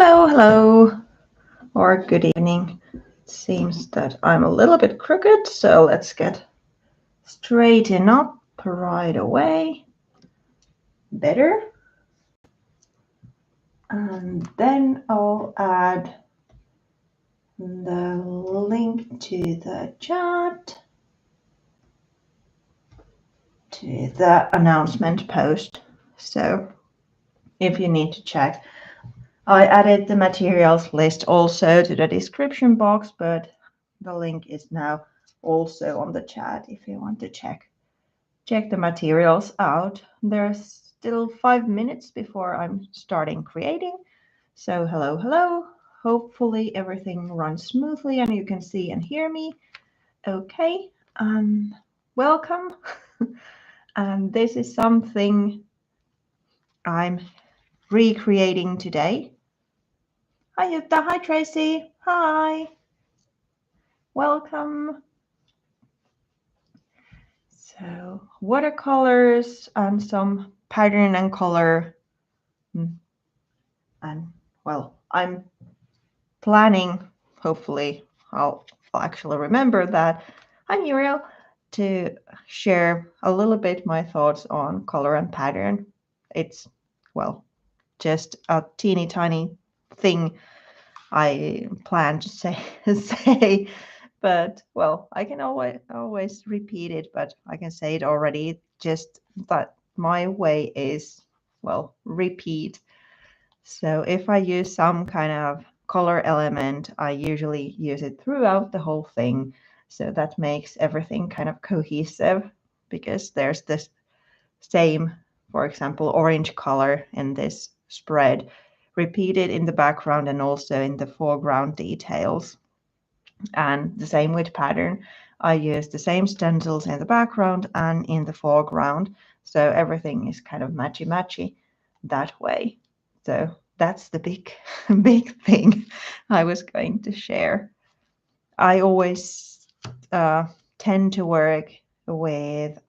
Hello, or good evening. It seems that I'm a little bit crooked, so let's get straighten up right away. Better. And then I'll add the link to the chat, to the announcement post. So if you need to check, I added the materials list also to the description box, but the link is now also on the chat if you want to check the materials out. There's still 5 minutes before I'm starting creating. So hello. Hopefully everything runs smoothly and you can see and hear me. Okay, welcome. And this is something I'm recreating today. Hi Jutta, hi Tracy, hi. Welcome. So watercolors and some pattern and color. And well, I'm planning, hopefully I'll actually remember that. I'm Muriel, to share a little bit my thoughts on color and pattern. It's, well, just a teeny tiny thing I plan to say, but well, I can always repeat it, but I can say it already, just that my way is, well, repeat. So if I use some kind of color element, I usually use it throughout the whole thing. So that makes everything kind of cohesive, because there's this same, for example, orange color in this spread repeated in the background and also in the foreground details. And the same with pattern. I use the same stencils in the background and in the foreground. So everything is kind of matchy that way. So that's the big thing I was going to share. I always tend to work with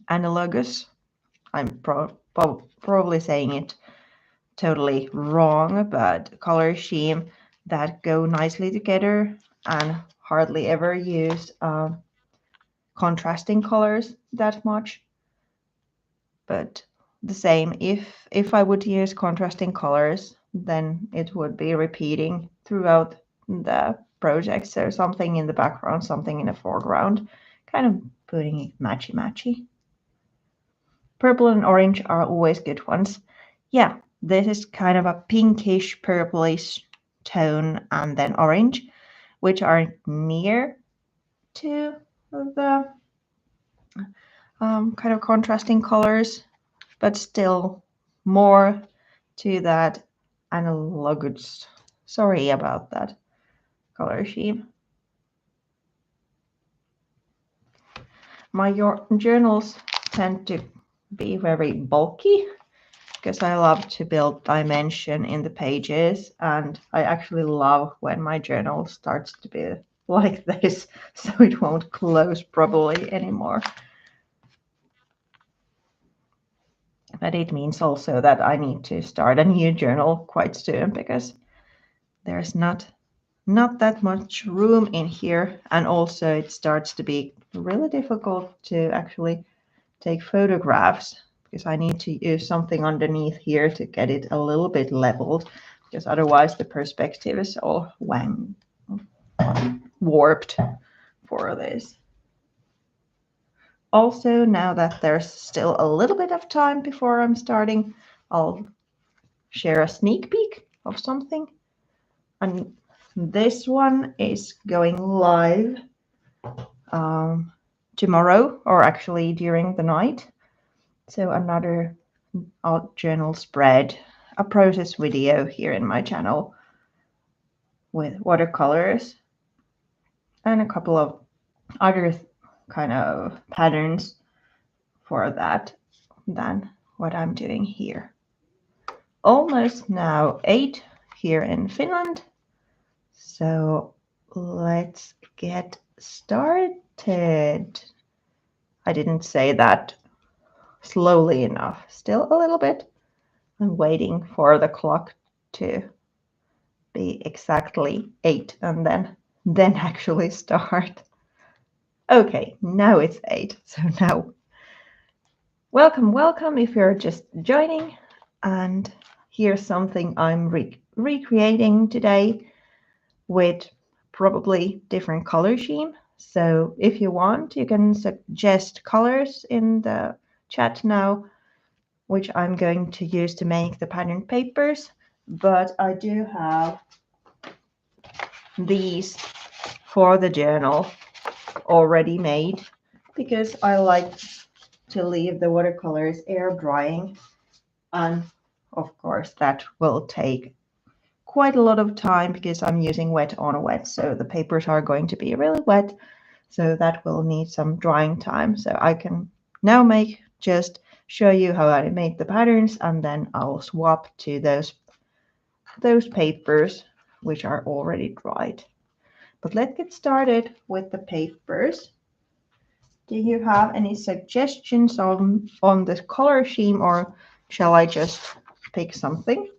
analogous. I'm probably saying it totally wrong, but color scheme that go nicely together, and hardly ever use contrasting colors that much. But the same, if I would use contrasting colors, then it would be repeating throughout the project. So something in the background, something in the foreground, kind of putting it matchy. Purple and orange are always good ones. Yeah, this is kind of a pinkish purplish tone, and then orange, which are near to the kind of contrasting colors, but still more to that analogous. Sorry about that color scheme. My journals tend to be very bulky because I love to build dimension in the pages, and I actually love when my journal starts to be like this, so it won't close properly anymore. But it means also that I need to start a new journal quite soon, because there's not that much room in here, and also it starts to be really difficult to actually take photographs, because I need to use something underneath here to get it a little bit leveled, because otherwise the perspective is all warped for this. Also, now that there's still a little bit of time before I'm starting, I'll share a sneak peek of something. And this one is going live tomorrow, or actually during the night. So another art journal spread, a process video here in my channel with watercolors and a couple of other kind of patterns for that than what I'm doing here. Almost now 8 here in Finland. So let's get started. I didn't say that slowly enough. Still a little bit. I'm waiting for the clock to be exactly 8 and then actually start. Okay, now it's 8. So now, welcome if you're just joining. And here's something I'm recreating today with probably different color scheme. So if you want, you can suggest colors in the chat now, which I'm going to use to make the pattern papers. But I do have these for the journal already made because I like to leave the watercolors air drying, and of course that will take quite a lot of time because I'm using wet on wet, so the papers are going to be really wet, so that will need some drying time. So I can now just show you how I made the patterns, and then I'll swap to those papers which are already dried. But let's get started with the papers. Do you have any suggestions on the color scheme, or shall I just pick something?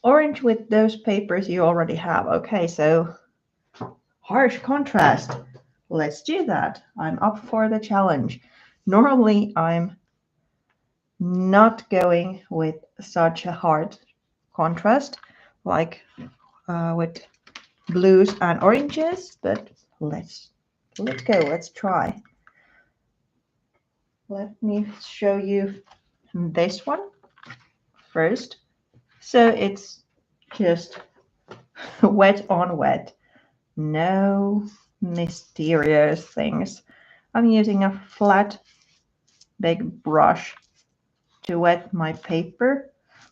Orange with those papers you already have. Okay, so harsh contrast. Let's do that. I'm up for the challenge. Normally, I'm not going with such a hard contrast like with blues and oranges, but let's go. Let's try. Let me show you this one first. So it's just wet on wet. No mysterious things. I'm using a flat big brush to wet my paper.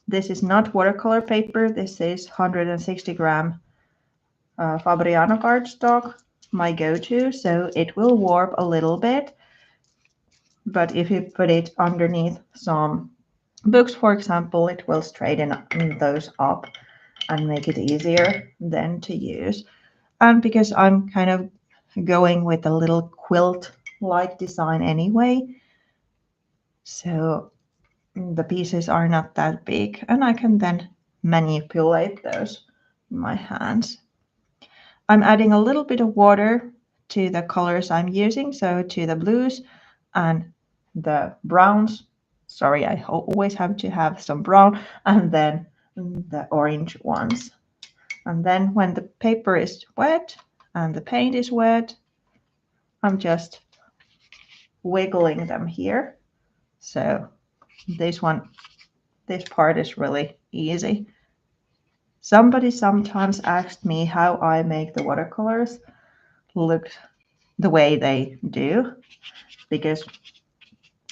This is not watercolor paper. This is 160 gram Fabriano cardstock, my go-to. So it will warp a little bit. But if you put it underneath some books, for example, it will straighten those up and make it easier then to use. And because I'm kind of going with a little quilt-like design anyway, so the pieces are not that big, and I can then manipulate those in my hands. I'm adding a little bit of water to the colors I'm using, so to the blues and the browns. Sorry, I always have to have some brown, and then the orange ones. And then when the paper is wet and the paint is wet, I'm just wiggling them here. So this part is really easy. Somebody sometimes asked me how I make the watercolors look the way they do, because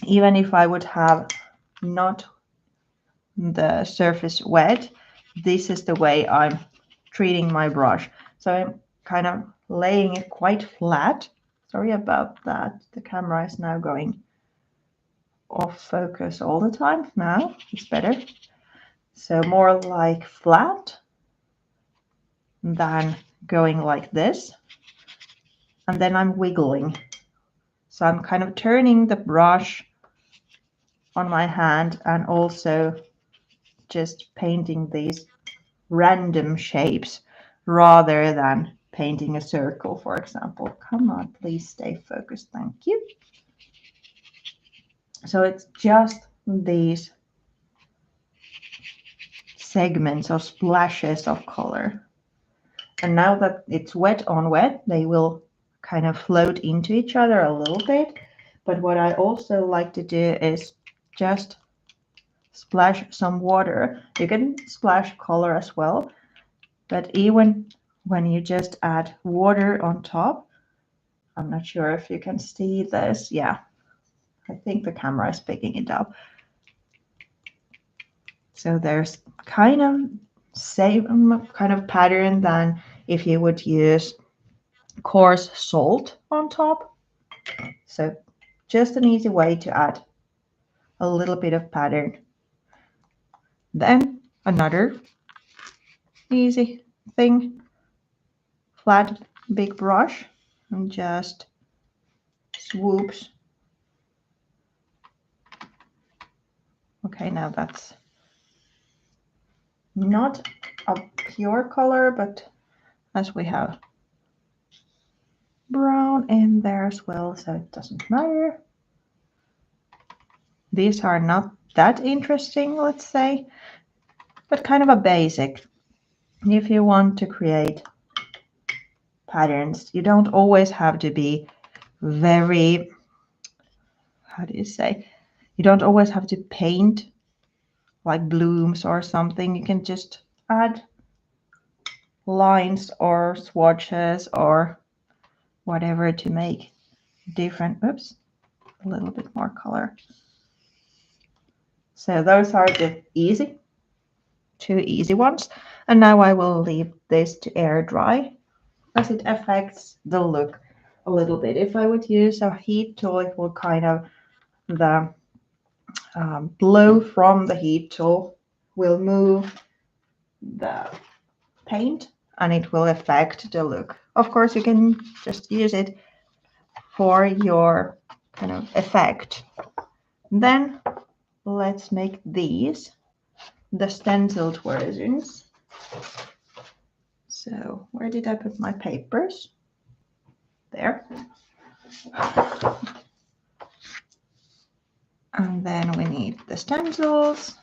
even if I would have not the surface wet, this is the way I'm treating my brush. So I'm kind of laying it quite flat. Sorry about that. The camera is now going off focus all the time. Now it's better. So more like flat than going like this. And then I'm wiggling. So I'm kind of turning the brush on my hand and also just painting these random shapes rather than painting a circle, for example. Come on, please stay focused. Thank you. So it's just these segments or splashes of color. And now that it's wet on wet, they will kind of float into each other a little bit. But what I also like to do is just splash some water. You can splash color as well, but even when you just add water on top, I'm not sure if you can see this. Yeah, I think the camera is picking it up. So there's kind of same kind of pattern than if you would use coarse salt on top. So just an easy way to add a little bit of pattern. Then another easy thing, flat big brush, and just swoops. Okay, now that's not a pure color, but as we have brown in there as well, so it doesn't matter. These are not that interesting, let's say, but kind of a basic. If you want to create patterns, you don't always have to be very, how do you say, you don't always have to paint like blooms or something. You can just add lines or swatches or whatever to make different, oops, a little bit more color. So those are the two easy ones. And now I will leave this to air dry as it affects the look a little bit. If I would use a heat tool, it will kind of, the blow from the heat tool will move the paint and it will affect the look. Of course, you can just use it for your kind of effect. Then let's make these the stenciled versions. So where did I put my papers? There. And then we need the stencils.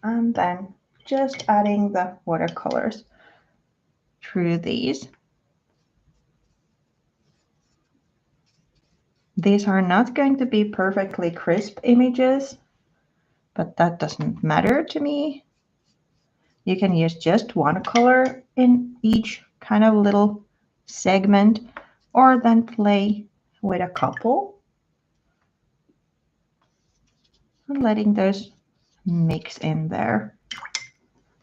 And then just adding the watercolors through these. These are not going to be perfectly crisp images, but that doesn't matter to me. You can use just one color in each kind of little segment, or then play with a couple and letting those mix in there.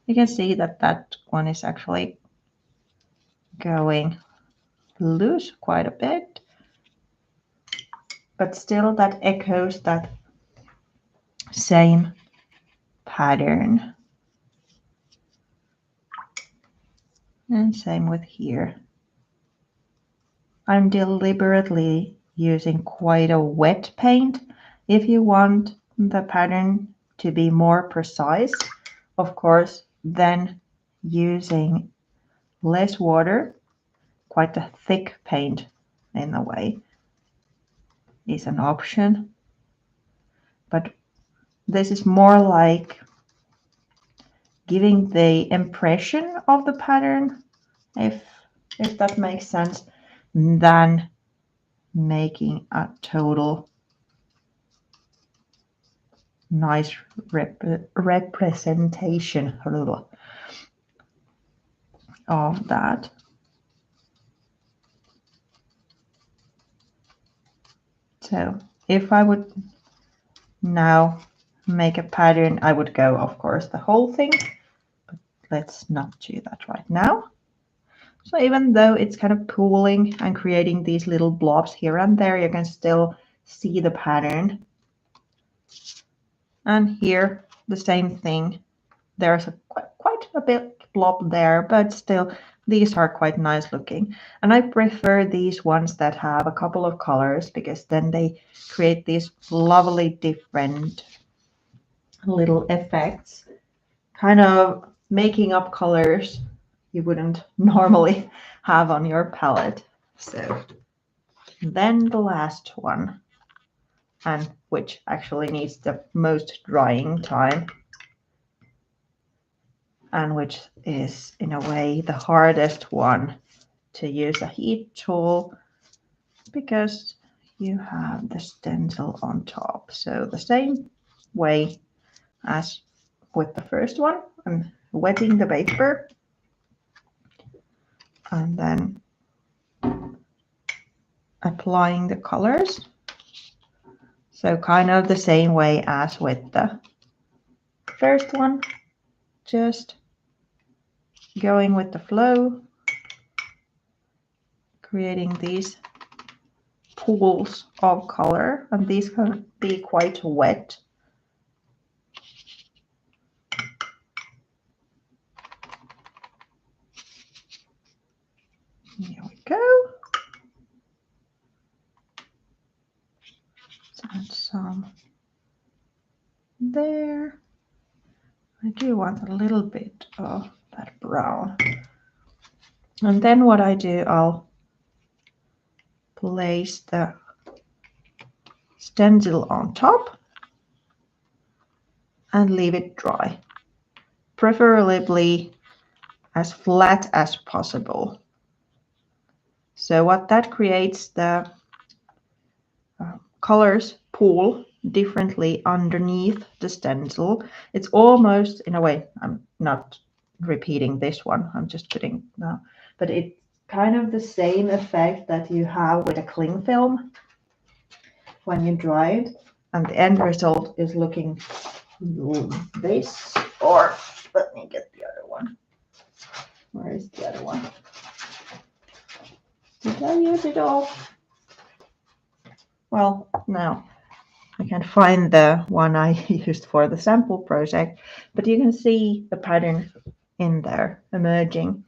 You can see that that one is actually going loose quite a bit, but still that echoes that same pattern. And same with here. I'm deliberately using quite a wet paint. If you want the pattern to be more precise, of course, then using less water, quite a thick paint in a way, is an option. But this is more like giving the impression of the pattern, if that makes sense, than making a total nice representation of that. So if I would now make a pattern, I would go, of course, the whole thing, but let's not do that right now. So even though it's kind of pooling and creating these little blobs here and there, you can still see the pattern. And here, the same thing. There's quite a bit blob there, but still, these are quite nice looking. And I prefer these ones that have a couple of colors, because then they create these lovely different little effects, kind of making up colors you wouldn't normally have on your palette. So then the last one, and which actually needs the most drying time, and which is in a way the hardest one to use a heat tool, because you have the stencil on top. So the same way as with the first one, I'm wetting the paper and then applying the colors. So kind of the same way as with the first one, just going with the flow, creating these pools of color, and these can be quite wet. Here we go. some there. I do want a little bit of that brown. And then what I do, I'll place the stencil on top and leave it dry, preferably as flat as possible. So what that creates, the colors pool differently underneath the stencil. It's almost, in a way, I'm not repeating this one, I'm just putting now, but it's kind of the same effect that you have with a cling film when you dry it, and the end result is looking this, or let me get the other one. Where is the other one? Did I use it all? Well, now I can find the one I used for the sample project, but you can see the pattern in there emerging.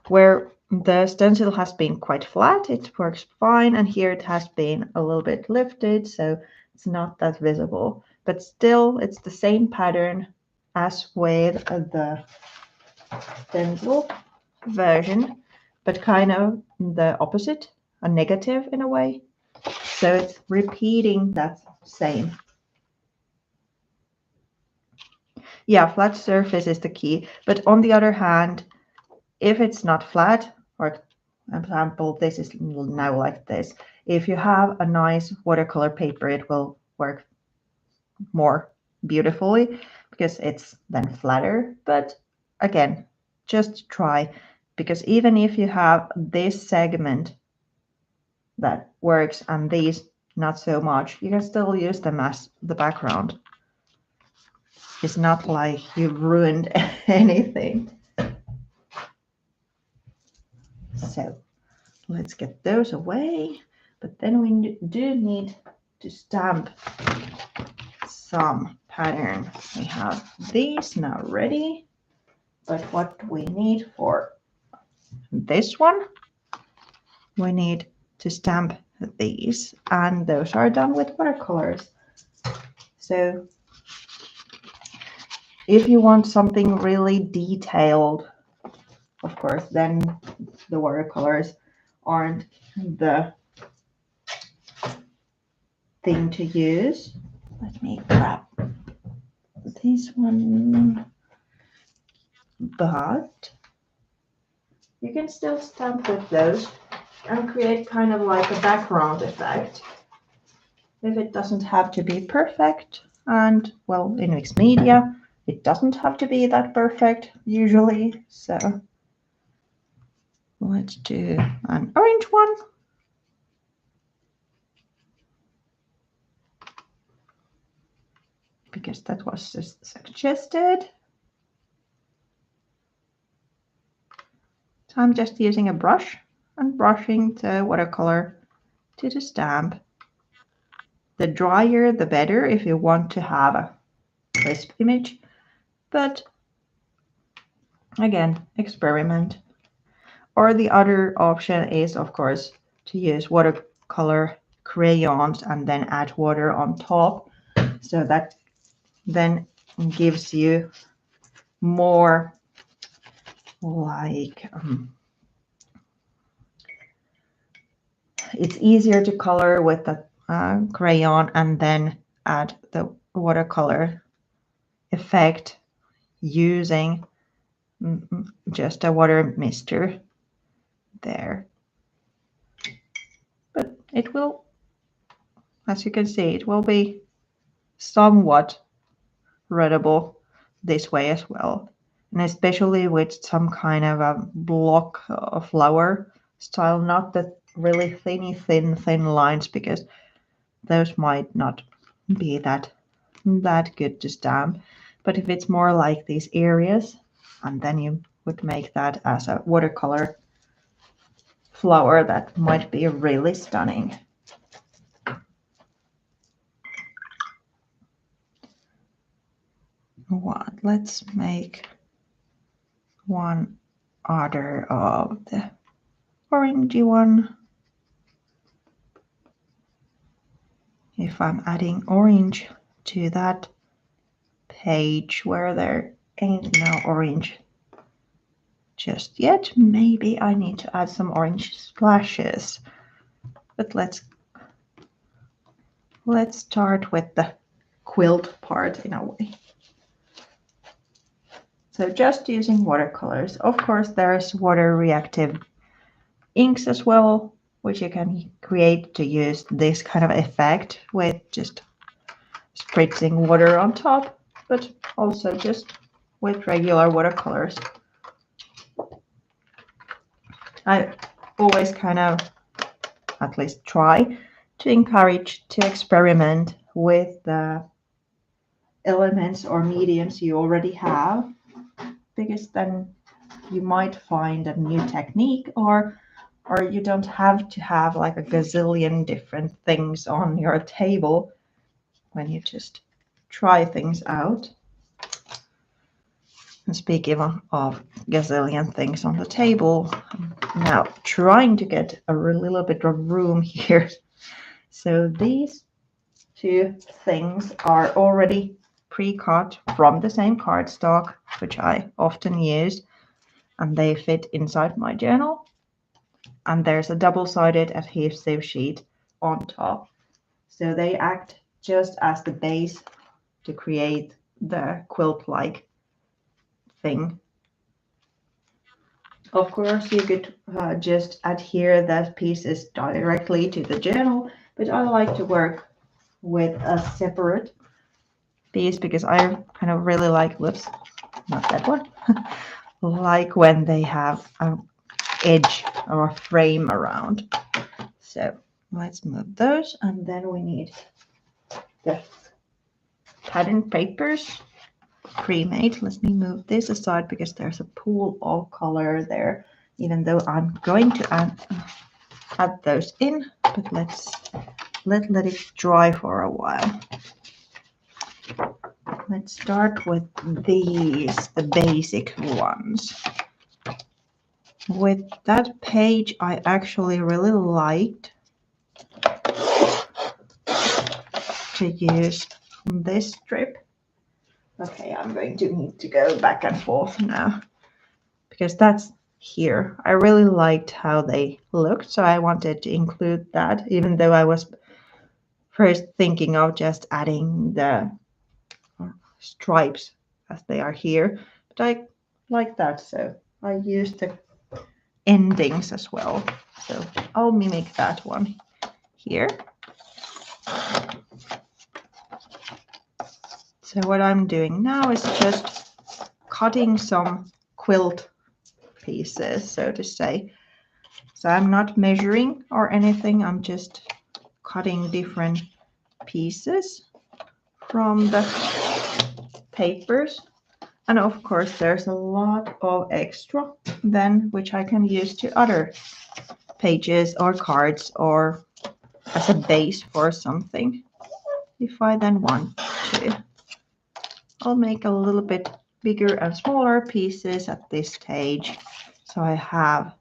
Where the stencil has been quite flat, it works fine, and here it has been a little bit lifted, so it's not that visible. But still, it's the same pattern as with the stencil version, but kind of the opposite, a negative in a way. So it's repeating that same. Yeah, flat surface is the key. But on the other hand, if it's not flat, for example, this is now like this. If you have a nice watercolor paper, it will work more beautifully because it's then flatter. But again, just try, because even if you have this segment that works and these not so much, you can still use them as the background. It's not like you've ruined anything. So let's get those away. But then we do need to stamp some pattern. We have these now ready. But what we need for this one, we need to stamp these, and those are done with watercolors. So if you want something really detailed, of course, then the watercolors aren't the thing to use. Let me grab this one. But you can still stamp with those and create kind of like a background effect. If it doesn't have to be perfect, and well, in mixed media, it doesn't have to be that perfect usually. So let's do an orange one. Because that was just suggested. So I'm just using a brush and brushing the watercolor to the stamp. The drier, the better if you want to have a crisp image. But again, experiment. Or the other option is, of course, to use watercolor crayons and then add water on top. So that then gives you more like it's easier to color with the crayon and then add the watercolor effect using just a water mister there. But it will, as you can see, it will be somewhat readable this way as well. And especially with some kind of a block of flower style, not the really thin lines, because those might not be that good to stamp. But if it's more like these areas, and then you would make that as a watercolor flower, that might be really stunning. What? Let's make one other of the orangey one. if I'm adding orange to that page where there ain't no orange just yet, maybe I need to add some orange splashes. But let's start with the quilt part in a way. So just using watercolors. Of course, there's water reactive inks as well, which you can create to use this kind of effect with just spritzing water on top, but also just with regular watercolors. I always kind of, at least try, to encourage to experiment with the elements or mediums you already have, because then you might find a new technique, or you don't have to have like a gazillion different things on your table when you just try things out. And speaking of gazillion things on the table, I'm now trying to get a little bit of room here. So these two things are already pre-cut from the same cardstock, which I often use, and they fit inside my journal. And there's a double-sided adhesive sheet on top. So they act just as the base to create the quilt-like thing. Of course, you could just adhere the pieces directly to the journal, but I like to work with a separate piece because I kind of really like, whoops, not that one, like when they have an edge or a frame around. So let's move those, and then we need the pattern papers pre-made. Let me move this aside because there's a pool of color there, even though I'm going to add those in, but let's let it dry for a while. Let's start with these, the basic ones. With that page, I actually really liked to use this strip. Okay, I'm going to need to go back and forth now because that's here. I really liked how they looked, so I wanted to include that, even though I was first thinking of just adding the stripes as they are here. But I like that, so I used the endings as well. So I'll mimic that one here. So what I'm doing now is just cutting some quilt pieces, so to say. So I'm not measuring or anything, I'm just cutting different pieces from the papers. And of course there's a lot of extra then, which I can use to other pages or cards or as a base for something if I then want to. I'll make a little bit bigger and smaller pieces at this stage, so I have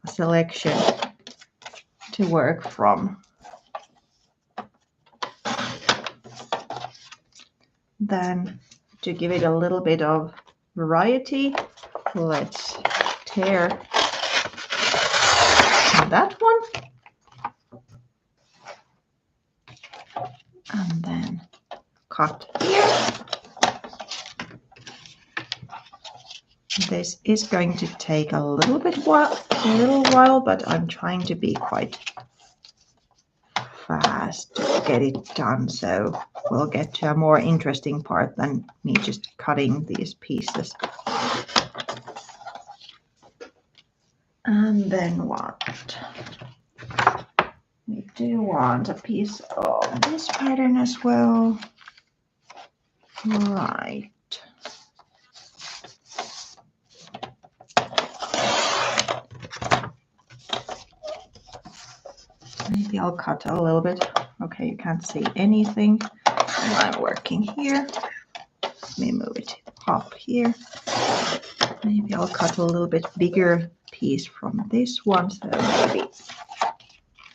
a selection to work from. Then to give it a little bit of variety, let's tear that one and then cut here. This is going to take a little while, but I'm trying to be quite fast to get it done, so we'll get to a more interesting part than me just cutting these pieces. And then what? We do want a piece of this pattern as well. Right. Maybe I'll cut a little bit. Okay, you can't see anything while I'm working here. Let me move it up here. Maybe I'll cut a little bit bigger piece from this one, so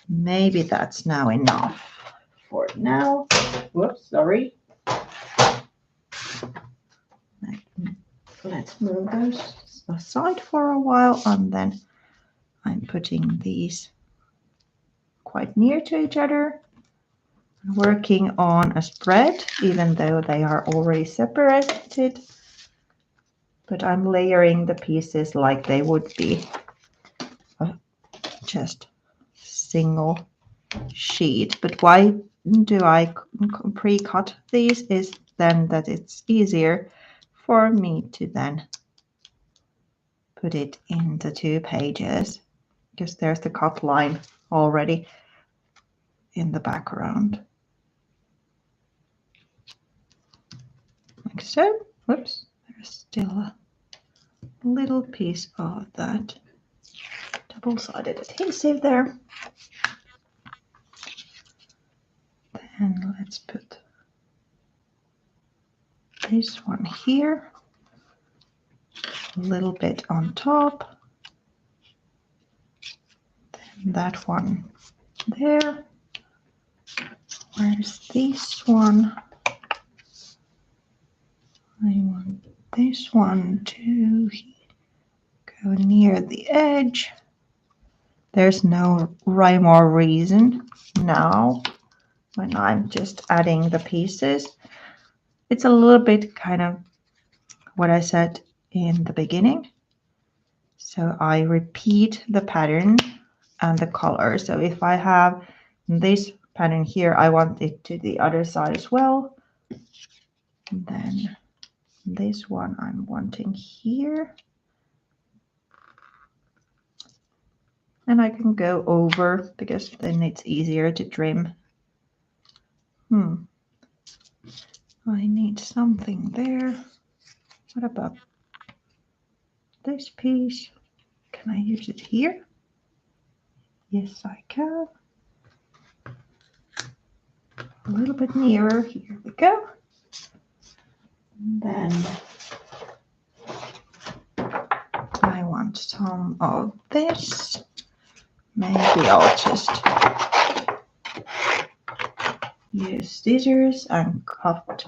maybe that's now enough for now. Whoops, sorry. Let's move those aside for a while, and then I'm putting these quite near to each other, working on a spread, even though they are already separated. But I'm layering the pieces like they would be just single sheet. But why do I pre-cut these is then that it's easier for me to then put it in the 2 pages, because there's the cut line already in the background. Like so. Whoops, there's still a little piece of that double-sided adhesive there. Then let's put this one here, a little bit on top, then that one there. Where's this one? I want this one to go near the edge. There's no rhyme or reason now when I'm just adding the pieces. It's a little bit kind of what I said in the beginning. So I repeat the pattern and the color. So if I have this pattern here, I want it to the other side as well. And then this one I'm wanting here. And I can go over because then it's easier to trim. I need something there. What about this piece? Can I use it here? Yes, I can. A little bit nearer. Here we go. And then I want some of this. Maybe I'll just use scissors and cut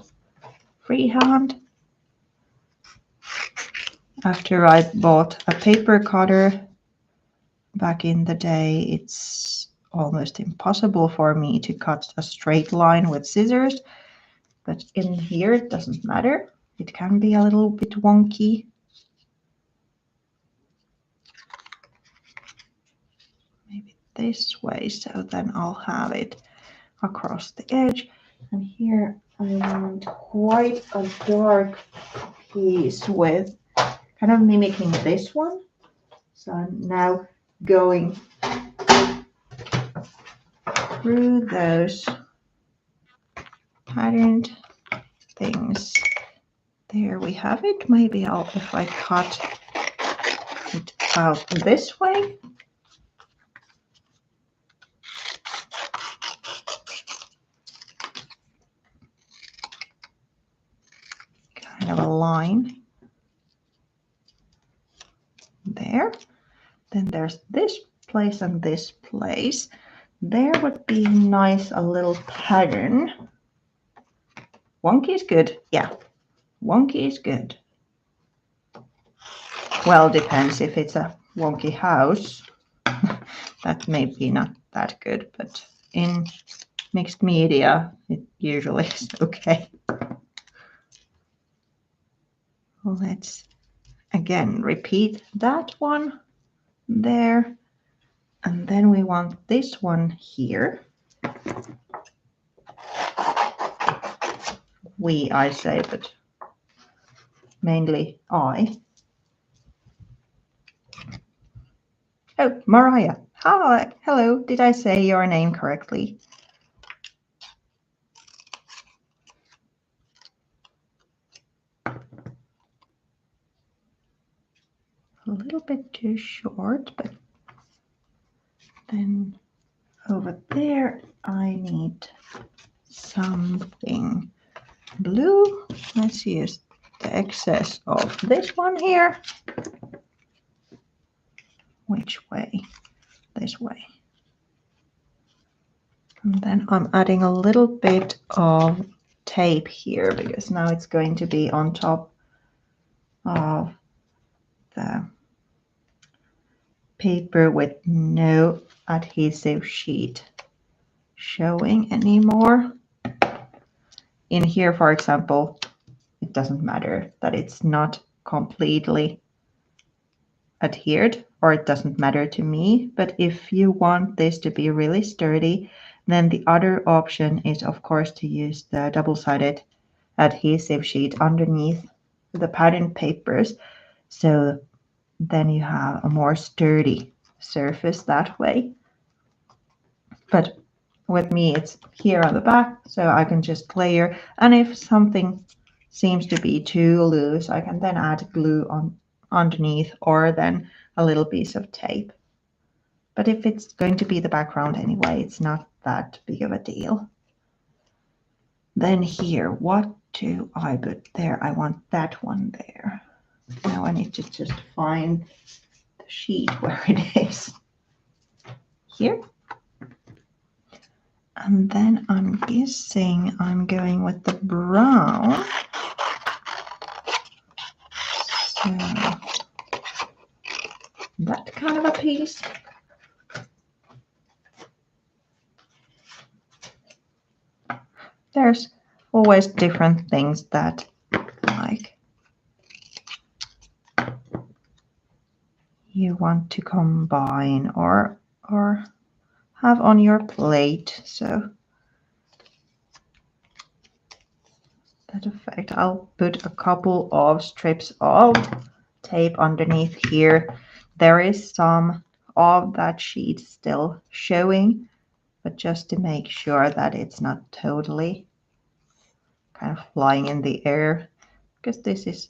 freehand. After I bought a paper cutter back in the day, it's almost impossible for me to cut a straight line with scissors. But in here, it doesn't matter. It can be a little bit wonky. Maybe this way, so then I'll have it across the edge. And here I want quite a dark piece with kind of mimicking this one. So I'm now going through those patterned things. There we have it. Maybe if I cut it out this way. Kind of a line there. Then there's this place and this place. There would be nice a little pattern. Wonky is good. Yeah, wonky is good. Well, depends if it's a wonky house. That may be not that good, but in mixed media, it usually is okay. Let's again repeat that one there. And then we want this one here. We, I say, but mainly I. Oh, Mariah. Hi. Hello. Did I say your name correctly? A little bit too short, but then over there I need something blue. Let's use the excess of this one here. Which way? This way. And then I'm adding a little bit of tape here because now it's going to be on top of the paper with no adhesive sheet showing anymore. In here, for example, it doesn't matter that it's not completely adhered, or it doesn't matter to me. But if you want this to be really sturdy, then the other option is, of course, to use the double-sided adhesive sheet underneath the pattern papers. So then you have a more sturdy surface that way. But with me, it's here on the back, so I can just layer. And if something seems to be too loose, I can then add glue on underneath, or then a little piece of tape. But if it's going to be the background anyway, it's not that big of a deal. Then here, what do I put there? I want that one there. Now I need to just find the sheet where it is. Here. And then I'm guessing I'm going with the brown. So that kind of a piece. There's always different things that like you want to combine or have on your plate. So that effect, I'll put a couple of strips of tape underneath here. There is some of that sheet still showing, but just to make sure that it's not totally kind of flying in the air, because this is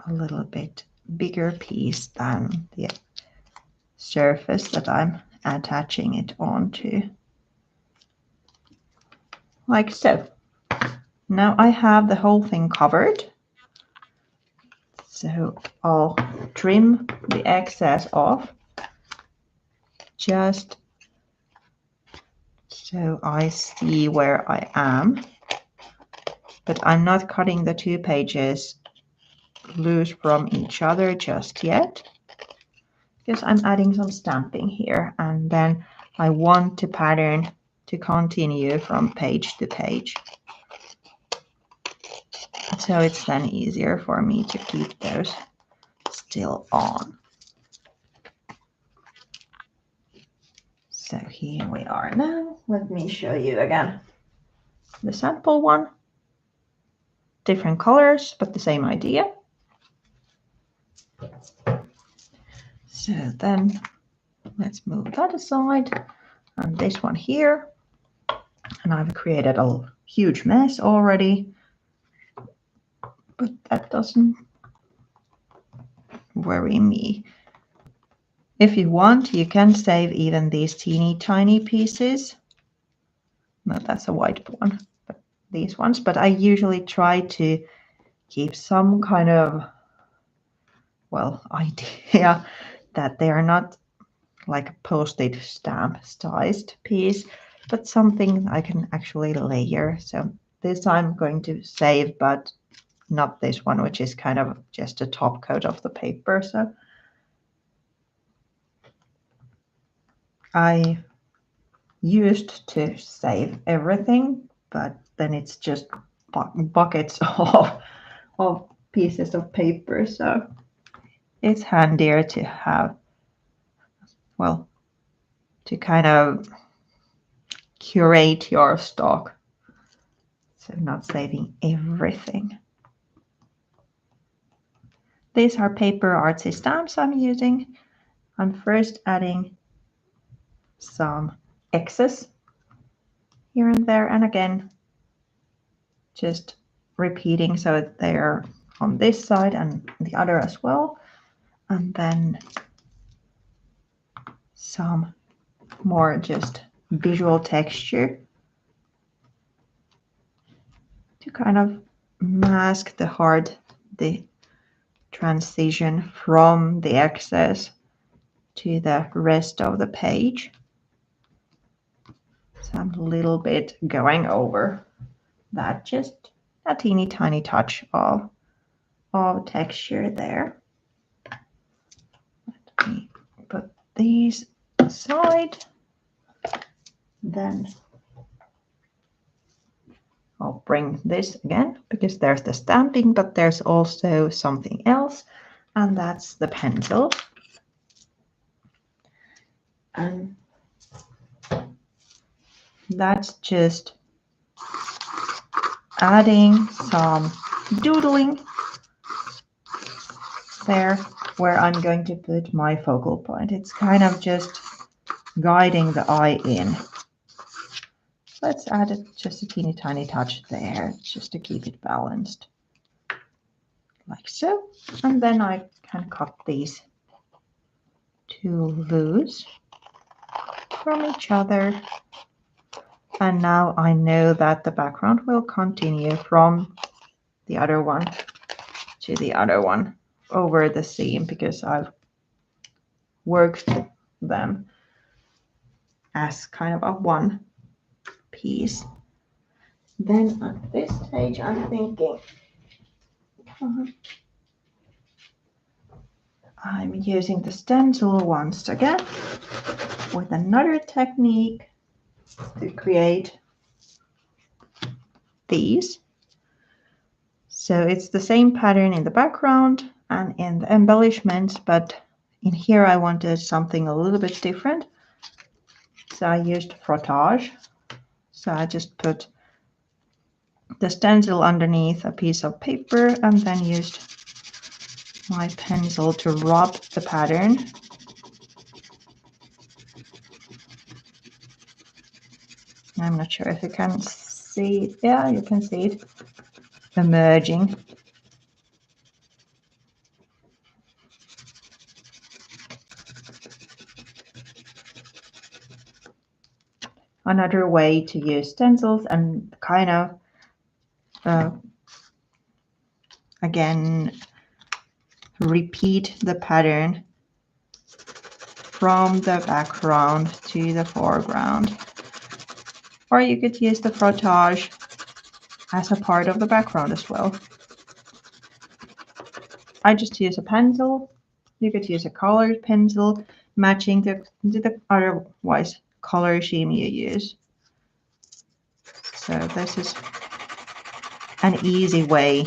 a little bit bigger piece than the surface that I'm attaching it onto. Like so. Now I have the whole thing covered. So I'll trim the excess off just so I see where I am. But I'm not cutting the two pages loose from each other just yet, because I'm adding some stamping here, and then I want the pattern to continue from page to page. So it's then easier for me to keep those still on. So here we are now. Let me show you again the sample one. Different colors, but the same idea. So then let's move that aside. And this one here. And I've created a huge mess already. But that doesn't worry me. If you want, you can save even these teeny tiny pieces. No, that's a white one. But these ones. But I usually try to keep some kind of, well, idea that they are not like a postage stamp sized piece, but something I can actually layer. So this I'm going to save, but not this one, which is kind of just a top coat of the paper. So I used to save everything, but then it's just buckets of pieces of paper. So it's handier to have, well, to kind of curate your stock. So not saving everything. These are PaperArtsy stamps I'm using. I'm first adding some excess here and there, and again just repeating so that they're on this side and the other as well, and then some more just visual texture to kind of mask the transition from the excess to the rest of the page. So I'm a little bit going over that, just a teeny tiny touch of texture there. Let me put these aside. Then I'll bring this again because there's the stamping, but there's also something else, and that's the pencil. And that's just adding some doodling there where I'm going to put my focal point. It's kind of just guiding the eye in. Let's add just a teeny tiny touch there just to keep it balanced. Like so. And then I can cut these two loose from each other. And now I know that the background will continue from the other one to the other one over the seam because I've worked them as kind of a one piece. Then at this stage I'm thinking I'm using the stencil once again with another technique to create these. So it's the same pattern in the background and in the embellishments, but in here I wanted something a little bit different. So I used frottage. So I just put the stencil underneath a piece of paper and then used my pencil to rub the pattern. I'm not sure if you can see it. Yeah, you can see it emerging. Another way to use stencils and kind of again repeat the pattern from the background to the foreground. Or you could use the frottage as a part of the background as well. I just use a pencil. You could use a colored pencil matching the otherwise color scheme you use. So this is an easy way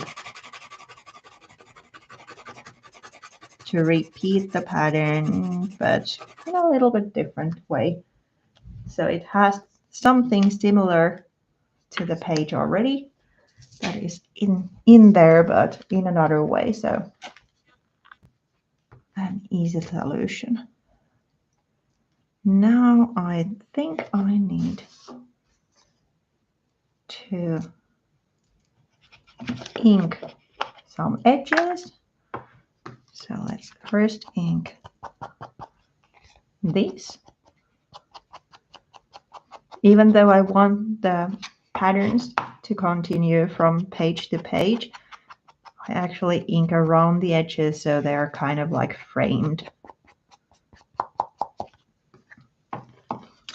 to repeat the pattern, but in a little bit different way. So it has something similar to the page already that is in there, but in another way. So an easy solution. Now I think I need to ink some edges. So let's first ink these. Even though I want the patterns to continue from page to page, I actually ink around the edges so they're kind of like framed.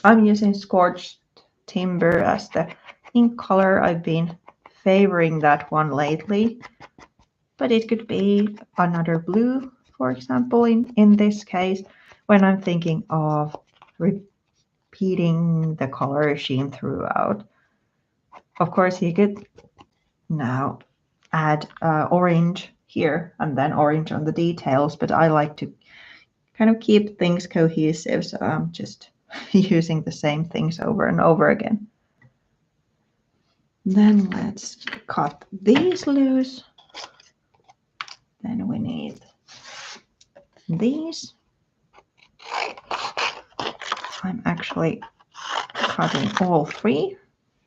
I'm using Scorched Timber as the ink color. I've been favoring that one lately, but it could be another blue, for example, in this case, when I'm thinking of repeating the color scheme throughout. Of course, you could now add orange here and then orange on the details, but I like to kind of keep things cohesive, so I'm just using the same things over and over again. Then let's cut these loose. Then we need these. I'm actually cutting all three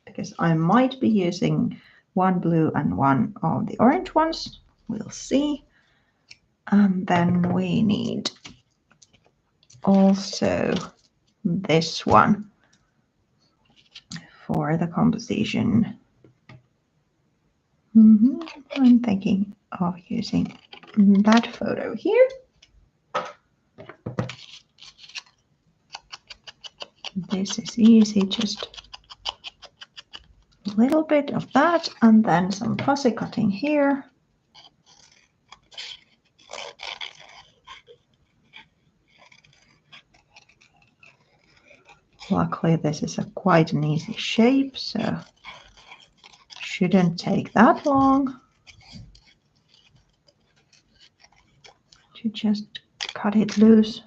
because I might be using one blue and one of the orange ones. We'll see. And then we need also this one for the composition. I'm thinking of using that photo here. This is easy, just little bit of that, and then some fussy cutting here. Luckily, this is a quite an easy shape, so shouldn't take that long to just cut it loose.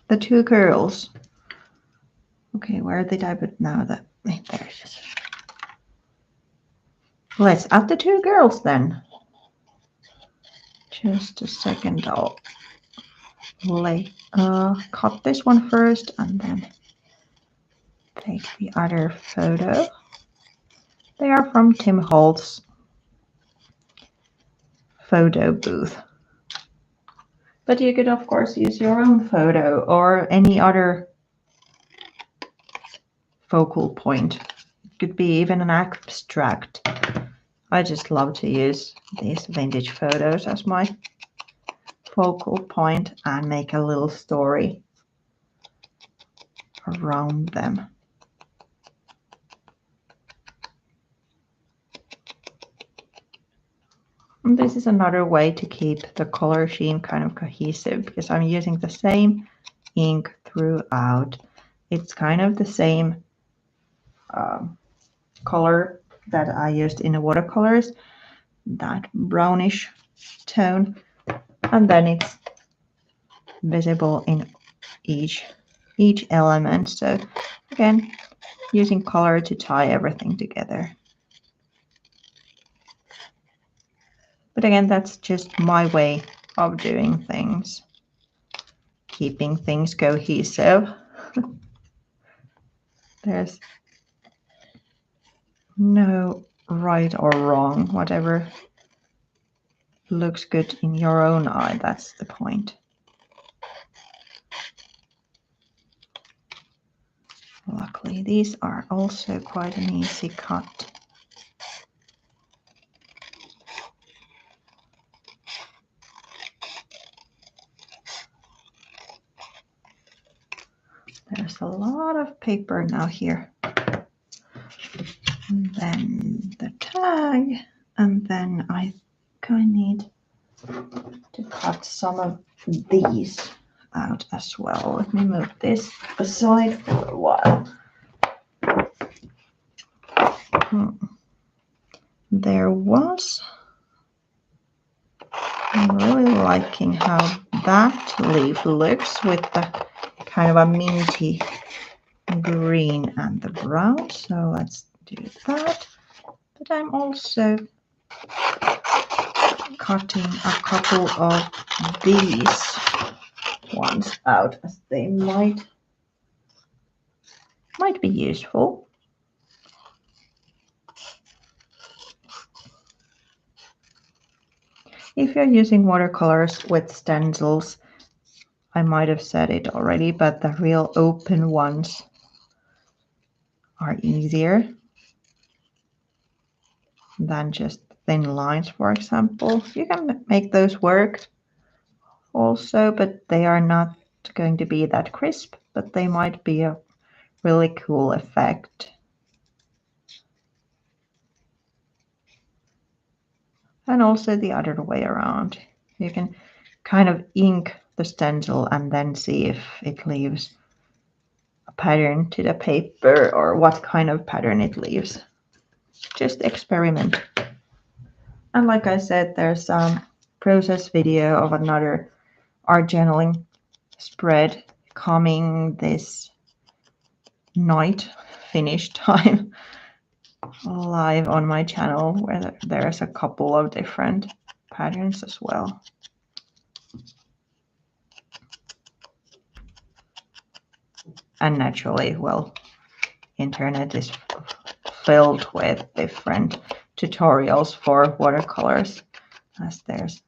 The two girls. Okay, where did I put now? There it is. Let's add the two girls then. Just a second, I'll cut this one first and then take the other photo. They are from Tim Holtz Photobooth. But you could of course use your own photo or any other focal point. It could be even an abstract. I just love to use these vintage photos as my focal point and make a little story around them. And this is another way to keep the color scheme kind of cohesive because I'm using the same ink throughout. It's kind of the same color that I used in the watercolors, that brownish tone, and then it's visible in each element. So again, using color to tie everything together. But again, that's just my way of doing things, keeping things cohesive. There's no right or wrong, whatever looks good in your own eye, that's the point. Luckily, these are also quite an easy cut. There's a lot of paper now here. And then the tag, and then I think I need to cut some of these out as well. Let me move this aside for a while. There was, I'm really liking how that leaf looks with the kind of a minty green and the brown. So let's do that. But I'm also cutting a couple of these ones out as they might be useful. If you're using watercolors with stencils, I might have said it already, but the real open ones are easier than just thin lines, for example. You can make those work also, but they are not going to be that crisp, but they might be a really cool effect. And also the other way around. You can kind of ink the stencil and then see if it leaves a pattern to the paper or what kind of pattern it leaves. Just experiment. And like I said, there's some process video of another art journaling spread coming this night, Finnish time, live on my channel, where there's a couple of different patterns as well. And naturally, well, internet is filled with different tutorials for watercolors, as there's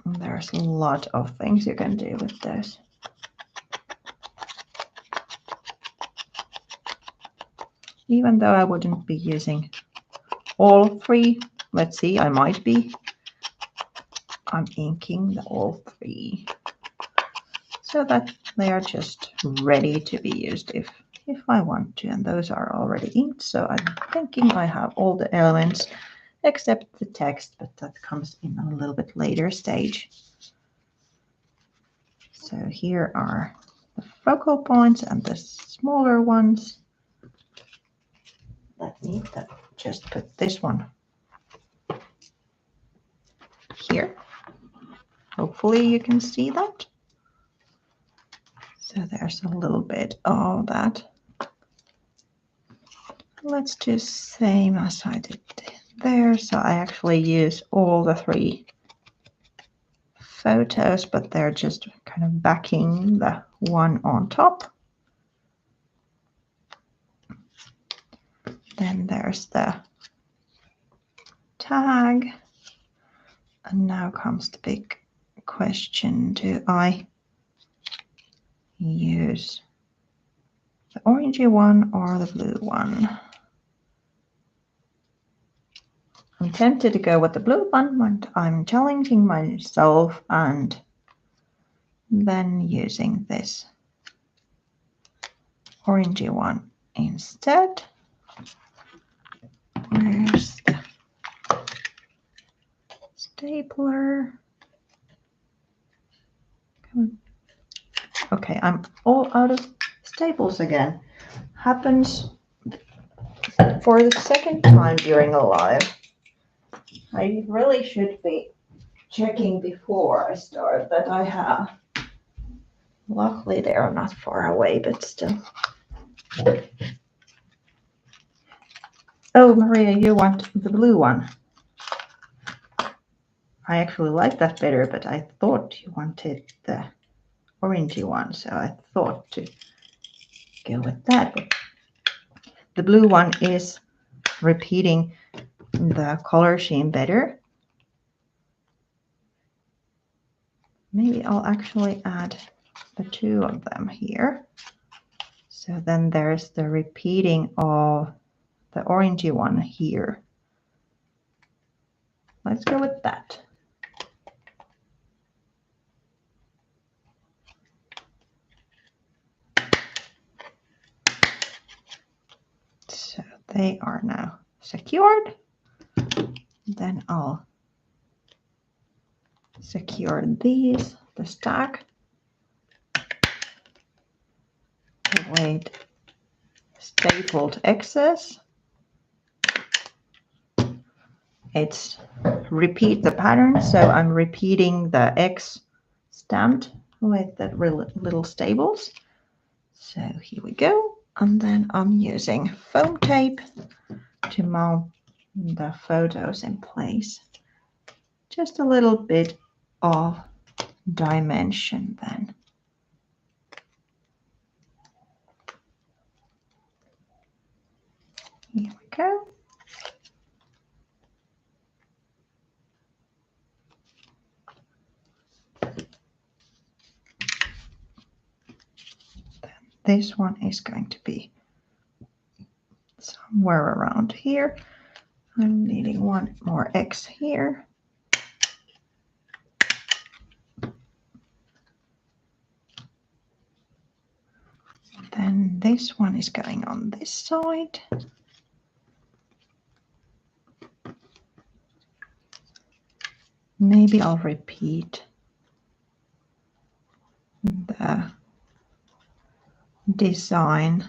a lot of things you can do with those. Even though I wouldn't be using all three, let's see, I might be. I'm inking all three. so that they are just ready to be used if I want to. And those are already inked, so I'm thinking I have all the elements except the text, but that comes in a little bit later stage. So here are the focal points and the smaller ones. Let me just put this one here. Hopefully you can see that. So there's a little bit of that. Let's do same as I did there. So I actually use all the 3 photos, but they're just kind of backing the one on top. Then there's the tag. And now comes the big question, do I use the orangey one or the blue one? I'm tempted to go with the blue one, but I'm challenging myself and then using this orangey one instead. Where's the stapler? Okay, I'm all out of staples again. Happens for the second time during a live. I really should be checking before I start that I have. Luckily they are not far away, but still. Oh, Maria, you want the blue one. I actually like that better, but I thought you wanted the orangey one, so I thought to go with that. But the blue one is repeating the color scheme better. Maybe I'll actually add the 2 of them here. So then there's the repeating of the orangey one here. Let's go with that. So they are now secured. Then I'll secure these, the stack. Avoid stapled excess. It's repeat the pattern, so I'm repeating the X stamped with the little staples. So here we go. And then I'm using foam tape to mount the photos in place. Just a little bit of dimension then. Here we go. Then this one is going to be somewhere around here. I'm needing one more X here. Then this one is going on this side. Maybe I'll repeat the design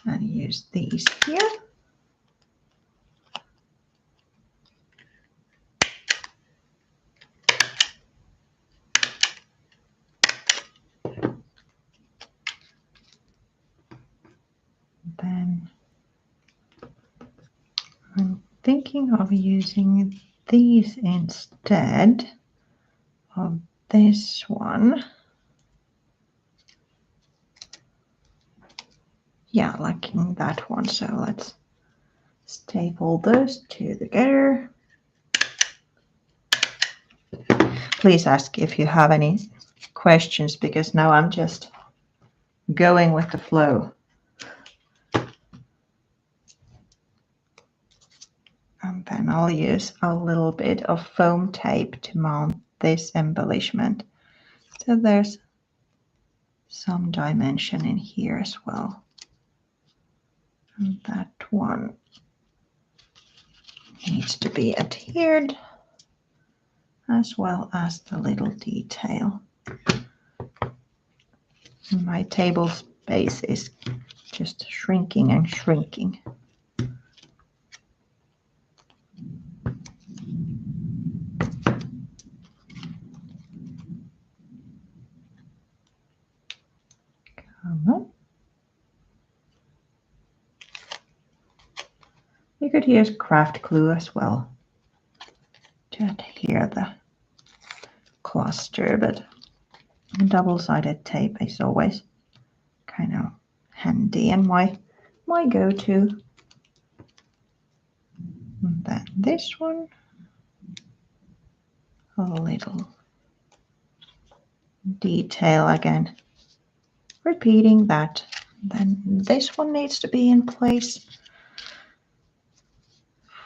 and use these here. Then I'm thinking of using these instead of this one. Yeah, liking that one. So let's staple those 2 together. Please ask if you have any questions, because now I'm just going with the flow. And then I'll use a little bit of foam tape to mount this embellishment. So there's some dimension in here as well. And that one needs to be adhered, as well as the little detail. My table space is just shrinking and shrinking. Come on. You could use craft glue as well to adhere the cluster, but double-sided tape is always kind of handy and my go-to. And then this one, a little detail again, repeating that. Then this one needs to be in place,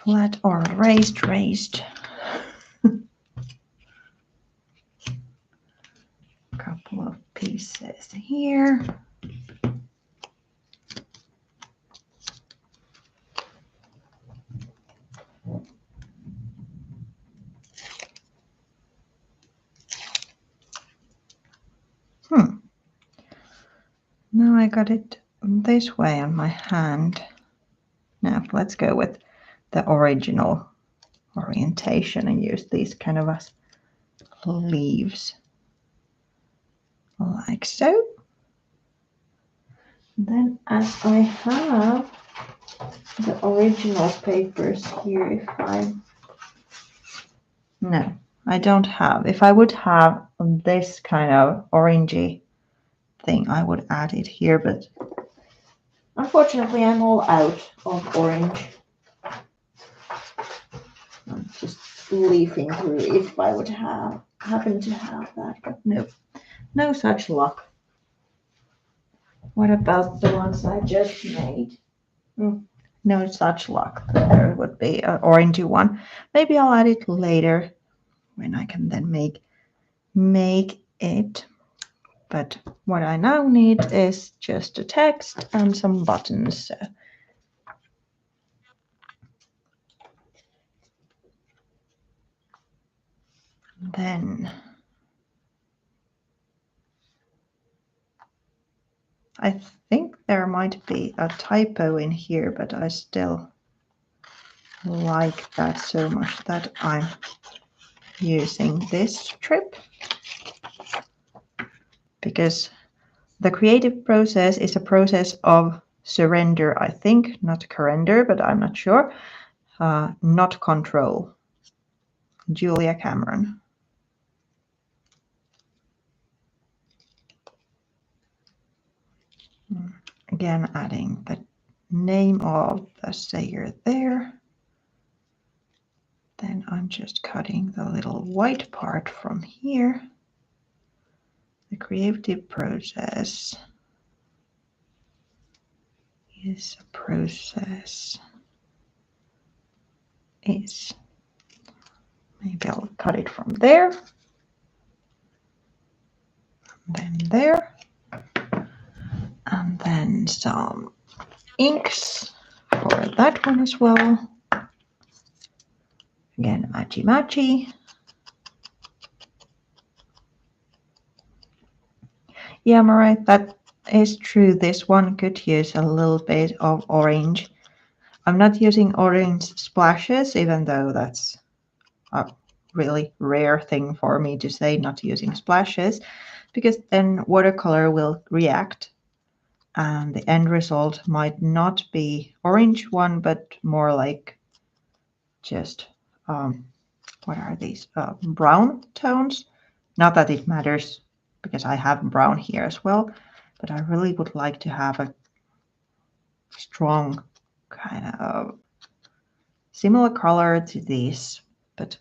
flat or raised. Couple of pieces here. Now I got it this way on my hand. Now let's go with the original orientation and use these kind of as leaves, like so. Then as I have the original papers here, no, I don't have. If I would have this kind of orangey thing, I would add it here, but unfortunately I'm all out of orange. I'm just leafing through if I would happen to have that, but no such luck. What about the ones I just made? No such luck. There would be an orangey one. Maybe I'll add it later when I can then make it. But what I now need is just a text and some buttons. Then I think there might be a typo in here, but I still like that so much that I'm using this strip, because the creative process is a process of surrender, I think, not surrender, but I'm not sure. Not control. Julia Cameron. Again, adding the name of the sayer there. Then I'm just cutting the little white part from here. The creative process is a process. Maybe I'll cut it from there. Then there. And then some inks for that one as well. Again, matchy. Yeah, Marie, that is true. This one could use a little bit of orange. I'm not using orange splashes, even though that's a really rare thing for me to say, not using splashes, because then watercolor will react and the end result might not be orange one, but more like just what are these brown tones. Not that it matters, because I have brown here as well, but I really would like to have a strong kind of similar color to these, but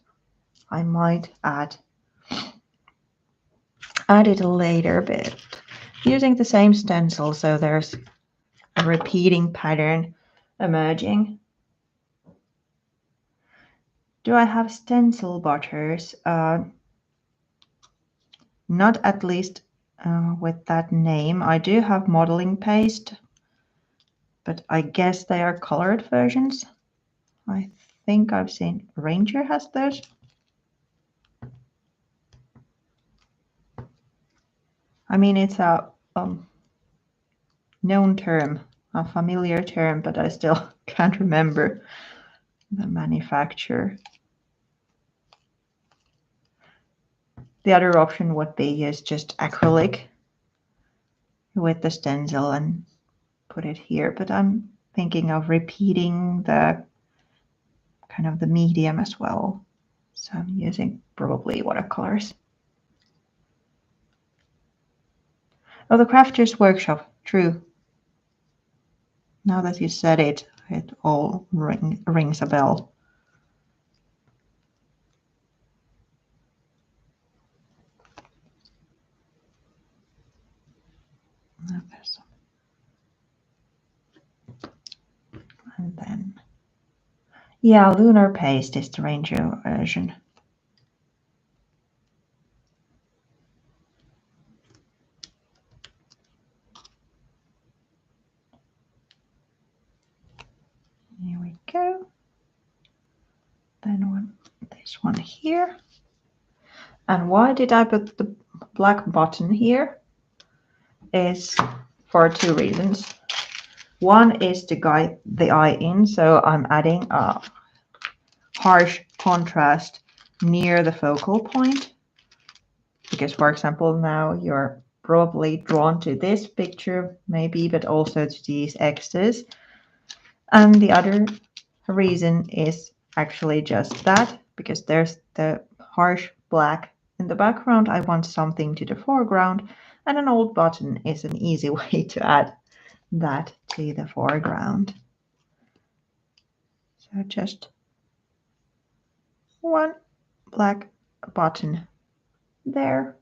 I might add it later, but using the same stencil, so there's a repeating pattern emerging. Do I have stencil butters? Not at least with that name. I do have modeling paste, but I guess they are colored versions. I think I've seen Ranger has those. I mean, it's a known term, a familiar term, but I still can't remember the manufacturer. The other option would be use just acrylic with the stencil and put it here, but I'm thinking of repeating the kind of the medium as well. So I'm using probably watercolors. Oh, the Crafters Workshop, true. Now that you said it, it all rings a bell. And then, yeah, Lunar Paste is the Ranger version. Here we go. Then this one here. And why did I put the black button here? Is for two reasons. One is to guide the eye in, so I'm adding a harsh contrast near the focal point. Because, for example, now you're probably drawn to this picture, maybe, but also to these X's. And the other reason is actually just that, because there's the harsh black in the background. I want something to the foreground, and an old button is an easy way to add that to the foreground. So just one black button there.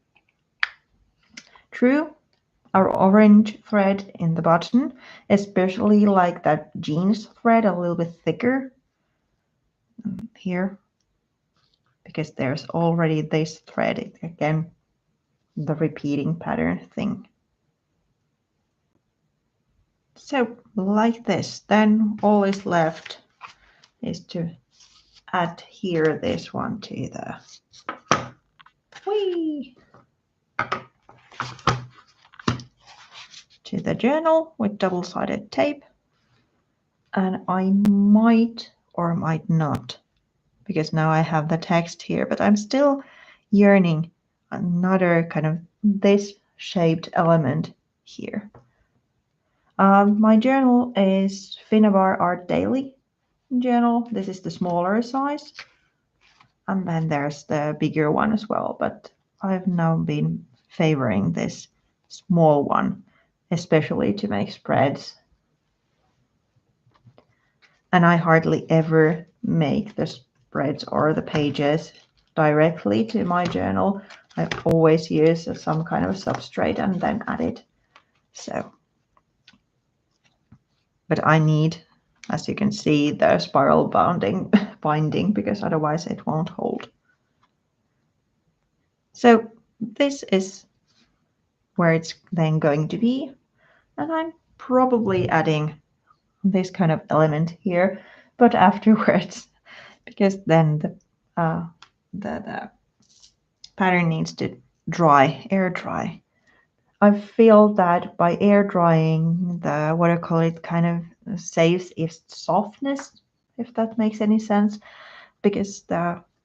True, our orange thread in the button, especially like that jeans thread, a little bit thicker here, because there's already this thread, again, the repeating pattern thing. So like this, then all is left is to add here this one to the journal with double-sided tape. And I might or might not, because now I have the text here, but I'm still yearning another kind of this shaped element here. My journal is Finnabair Art Daily journal. This is the smaller size. And then there's the bigger one as well, but I've now been favoring this small one, especially to make spreads. And I hardly ever make the spreads or the pages directly to my journal. I always use some kind of substrate and then add it. So, but I need, as you can see, the spiral binding because otherwise it won't hold. So this is where it's then going to be. And I'm probably adding this kind of element here, but afterwards, because then the pattern needs to air dry. I feel that by air drying the watercolor, it kind of saves its softness, if that makes any sense, because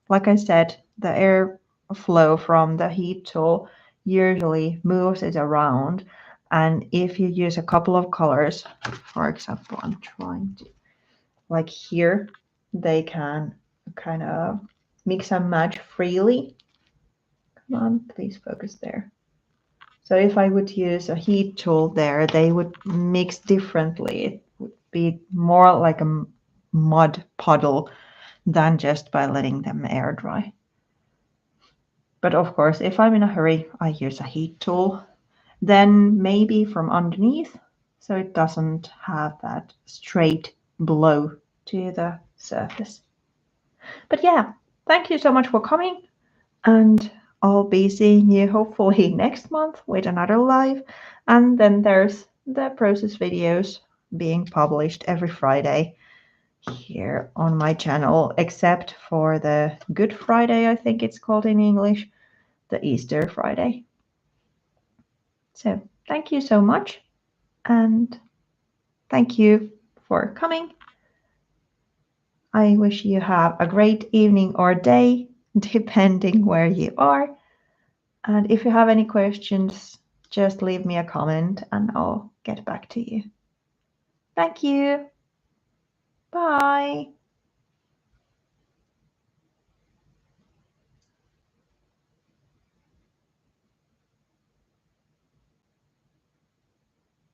like I said, the air flow from the heat tool usually moves it around. And if you use a couple of colors, for example, I'm trying to, like here, they can kind of mix and match freely. Come on, please focus there. So if I would use a heat tool there, they would mix differently. It would be more like a mud puddle than just by letting them air dry. But of course, if I'm in a hurry, I use a heat tool. Then maybe from underneath, so it doesn't have that straight blow to the surface. But yeah, thank you so much for coming. And I'll be seeing you hopefully next month with another live. And then there's the process videos being published every Friday here on my channel, except for the Good Friday, I think it's called in English, the Easter Friday. So thank you so much, and thank you for coming. I wish you have a great evening or day, depending where you are. And if you have any questions, just leave me a comment and I'll get back to you. Thank you. Bye.